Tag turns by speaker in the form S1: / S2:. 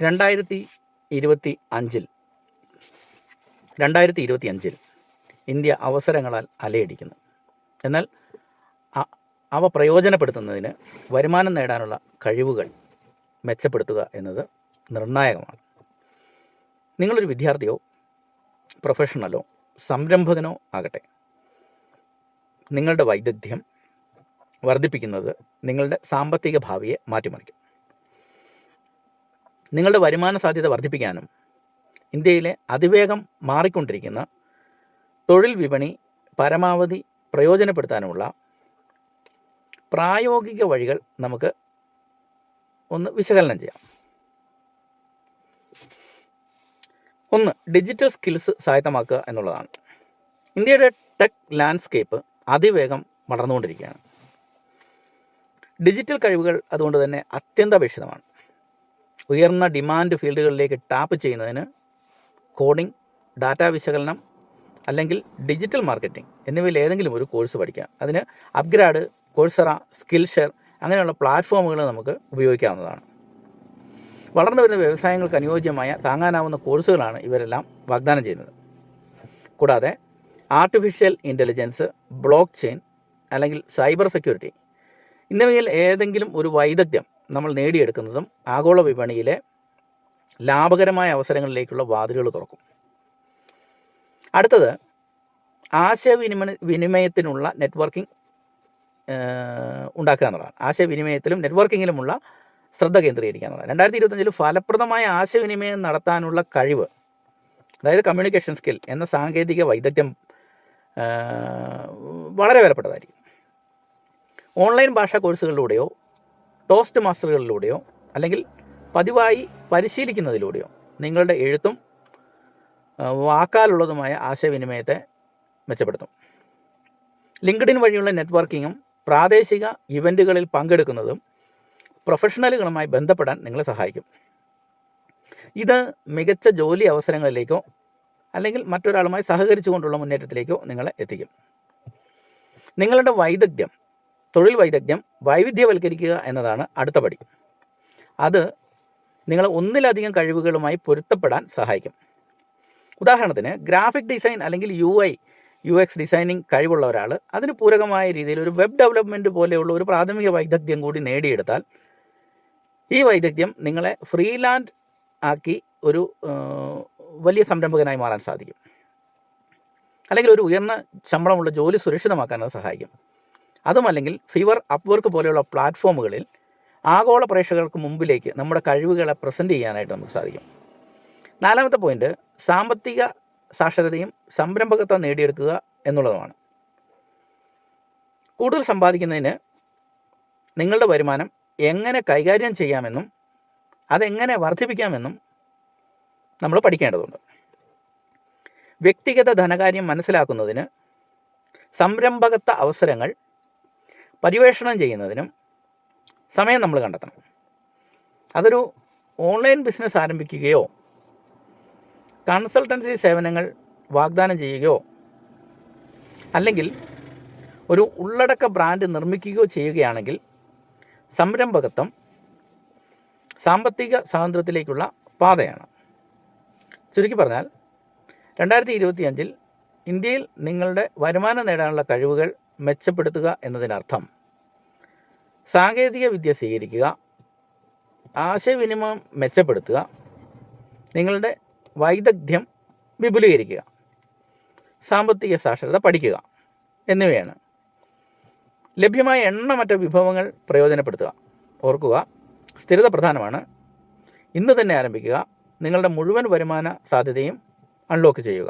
S1: 2025 2025 India അവസരങ്ങളാൽ അലയടിക്കുന്നു. എന്നാൽ അവ പ്രയോജനപ്പെടുത്തുന്നതിന് വരുമാനം നേടാനുള്ള കഴിവുകൾ മെച്ചപ്പെടുത്തുക എന്നത് നിർണായകമാണ്. നിങ്ങളൊരു വിദ്യാർത്ഥിയോ പ്രൊഫഷണലോ സംരംഭകനോ ആകട്ടെ, നിങ്ങളുടെ വൈദഗ്ധ്യം വർദ്ധിപ്പിക്കുന്നത് നിങ്ങളുടെ സാമ്പത്തിക ഭാവിയെ മാറ്റിമറിക്കും. നിങ്ങളുടെ വരുമാന സാധ്യത വർദ്ധിപ്പിക്കാനും ഇന്ത്യയിലെ അതിവേഗം മാറിക്കൊണ്ടിരിക്കുന്ന തൊഴിൽ വിപണി പരമാവധി പ്രയോജനപ്പെടുത്താനുമുള്ള പ്രായോഗിക വഴികൾ നമുക്ക് ഒന്ന് വിശകലനം ചെയ്യാം. 1. ഡിജിറ്റൽ സ്കിൽസ് സ്വായത്തമാക്കുക എന്നുള്ളതാണ്. ഇന്ത്യയുടെ ടെക് ലാൻഡ്സ്കേപ്പ് അതിവേഗം വളർന്നുകൊണ്ടിരിക്കുകയാണ്. ഡിജിറ്റൽ കഴിവുകൾ അതുകൊണ്ട് തന്നെ അത്യന്താപേക്ഷിതമാണ്. ഉയർന്ന ഡിമാൻഡ് ഫീൽഡുകളിലേക്ക് ടാപ്പ് ചെയ്യുന്നതിന് കോഡിംഗ്, ഡാറ്റാ വിശകലനം അല്ലെങ്കിൽ ഡിജിറ്റൽ മാർക്കറ്റിംഗ് എന്നിവയിൽ ഏതെങ്കിലും ഒരു കോഴ്സ് പഠിക്കാം. അതിന് അപ്ഗ്രാഡ്, കോഴ്സറ, സ്കിൽഷെയർ അങ്ങനെയുള്ള പ്ലാറ്റ്ഫോമുകൾ നമുക്ക് ഉപയോഗിക്കാവുന്നതാണ്. വളർന്നു വരുന്ന വ്യവസായങ്ങൾക്ക് അനുയോജ്യമായ താങ്ങാനാവുന്ന കോഴ്സുകളാണ് ഇവരെല്ലാം വാഗ്ദാനം ചെയ്യുന്നത്. കൂടാതെ ആർട്ടിഫിഷ്യൽ ഇൻ്റലിജൻസ്, ബ്ലോക്ക് ചെയിൻ അല്ലെങ്കിൽ സൈബർ സെക്യൂരിറ്റി എന്നിവയിൽ ഏതെങ്കിലും ഒരു വൈദഗ്ധ്യം നമ്മൾ നേടിയെടുക്കുന്നതും ആഗോള വിപണിയിലെ ലാഭകരമായ അവസരങ്ങളിലേക്കുള്ള വാതിലുകൾ തുറക്കും. അടുത്തത് ആശയവിനിമയത്തിനുള്ള നെറ്റ്വർക്കിംഗ് ഉണ്ടാക്കുക എന്നുള്ളതാണ്. ആശയവിനിമയത്തിലും നെറ്റ്വർക്കിങ്ങിലുമുള്ള ശ്രദ്ധ കേന്ദ്രീകരിക്കുക എന്നുള്ളത്. 2025 ഫലപ്രദമായ ആശയവിനിമയം നടത്താനുള്ള കഴിവ്, അതായത് കമ്മ്യൂണിക്കേഷൻ സ്കിൽ എന്ന സാങ്കേതിക വൈദഗ്ധ്യം വളരെ വിലപ്പെട്ടതായിരിക്കും. ഓൺലൈൻ ഭാഷാ കോഴ്സുകളിലൂടെയോ ടോസ്റ്റ് മാസ്റ്ററുകളിലൂടെയോ അല്ലെങ്കിൽ പതിവായി പരിശീലിക്കുന്നതിലൂടെയോ നിങ്ങളുടെ എഴുത്തും വാക്കാലുള്ളതുമായ ആശയവിനിമയത്തെ മെച്ചപ്പെടുത്തും. ലിങ്ക്ഡിൻ വഴിയുള്ള നെറ്റ്വർക്കിങ്ങും പ്രാദേശിക ഇവൻറ്റുകളിൽ പങ്കെടുക്കുന്നതും പ്രൊഫഷണലുകളുമായി ബന്ധപ്പെടാൻ നിങ്ങളെ സഹായിക്കും. ഇത് മികച്ച ജോലി അവസരങ്ങളിലേക്കോ അല്ലെങ്കിൽ മറ്റൊരാളുമായി സഹകരിച്ചുകൊണ്ടുള്ള മുന്നേറ്റത്തിലേക്കോ നിങ്ങളെ എത്തിക്കും. നിങ്ങളുടെ തൊഴിൽ വൈദഗ്ധ്യം വൈവിധ്യവൽക്കരിക്കുക എന്നതാണ് അടുത്ത പടി. അത് നിങ്ങളെ ഒന്നിലധികം കഴിവുകളുമായി പൊരുത്തപ്പെടാൻ സഹായിക്കും. ഉദാഹരണത്തിന് ഗ്രാഫിക് ഡിസൈൻ അല്ലെങ്കിൽ UX ഡിസൈനിങ് കഴിവുള്ള ഒരാൾ അതിന് പൂരകമായ രീതിയിൽ ഒരു വെബ് ഡെവലപ്മെൻറ്റ് പോലെയുള്ള ഒരു പ്രാഥമിക വൈദഗ്ധ്യം കൂടി നേടിയെടുത്താൽ ഈ വൈദഗ്ധ്യം നിങ്ങളെ ഫ്രീലാൻഡ് ആക്കി ഒരു വലിയ സംരംഭകനായി മാറാൻ സാധിക്കും. അല്ലെങ്കിൽ ഒരു ഉയർന്ന ശമ്പളമുള്ള ജോലി സുരക്ഷിതമാക്കാൻ അത് സഹായിക്കും. അതുമല്ലെങ്കിൽ ഫിവർ, അപ്വർക്ക് പോലെയുള്ള പ്ലാറ്റ്ഫോമുകളിൽ ആഗോള പ്രേക്ഷകർക്ക് മുമ്പിലേക്ക് നമ്മുടെ കഴിവുകളെ പ്രസൻറ്റ് ചെയ്യാനായിട്ട് നമുക്ക് സാധിക്കും. 4ാമത്തെ പോയിൻ്റ് സാമ്പത്തിക സാക്ഷരതയും സംരംഭകത്വം നേടിയെടുക്കുക എന്നുള്ളതുമാണ്. കൂടുതൽ സമ്പാദിക്കുന്നതിന് നിങ്ങളുടെ വരുമാനം എങ്ങനെ കൈകാര്യം ചെയ്യാമെന്നും അതെങ്ങനെ വർദ്ധിപ്പിക്കാമെന്നും നമ്മൾ പഠിക്കേണ്ടതുണ്ട്. വ്യക്തിഗത ധനകാര്യം മനസ്സിലാക്കുന്നതിന് സംരംഭകത്വ അവസരങ്ങൾ പര്യവേഷണം ചെയ്യുന്നതിനും സമയം നമ്മൾ കണ്ടെത്തണം. അതൊരു ഓൺലൈൻ ബിസിനസ് ആരംഭിക്കുകയോ കൺസൾട്ടൻസി സേവനങ്ങൾ വാഗ്ദാനം ചെയ്യുകയോ അല്ലെങ്കിൽ ഒരു ഉള്ളടക്ക ബ്രാൻഡ് നിർമ്മിക്കുകയോ ചെയ്യുകയാണെങ്കിൽ സംരംഭകത്വം സാമ്പത്തിക സ്വാതന്ത്ര്യത്തിലേക്കുള്ള പാതയാണ്. ചുരുക്കി പറഞ്ഞാൽ 2025 ഇന്ത്യയിൽ നിങ്ങളുടെ വരുമാനം നേടാനുള്ള കഴിവുകൾ മെച്ചപ്പെടുത്തുക എന്നതിനർത്ഥം സാങ്കേതിക വിദ്യ സ്വീകരിക്കുക, ആശയവിനിമയം മെച്ചപ്പെടുത്തുക, നിങ്ങളുടെ വൈദഗ്ധ്യം വിപുലീകരിക്കുക, സാമ്പത്തിക സാക്ഷരത പഠിക്കുക എന്നിവയാണ്. ലഭ്യമായ എണ്ണമറ്റ വിഭവങ്ങൾ പ്രയോജനപ്പെടുത്തുക. ഓർക്കുക, സ്ഥിരത പ്രധാനമാണ്. ഇന്ന് തന്നെ ആരംഭിക്കുക. നിങ്ങളുടെ മുഴുവൻ വരുമാന സാധ്യതയും അൺലോക്ക് ചെയ്യുക.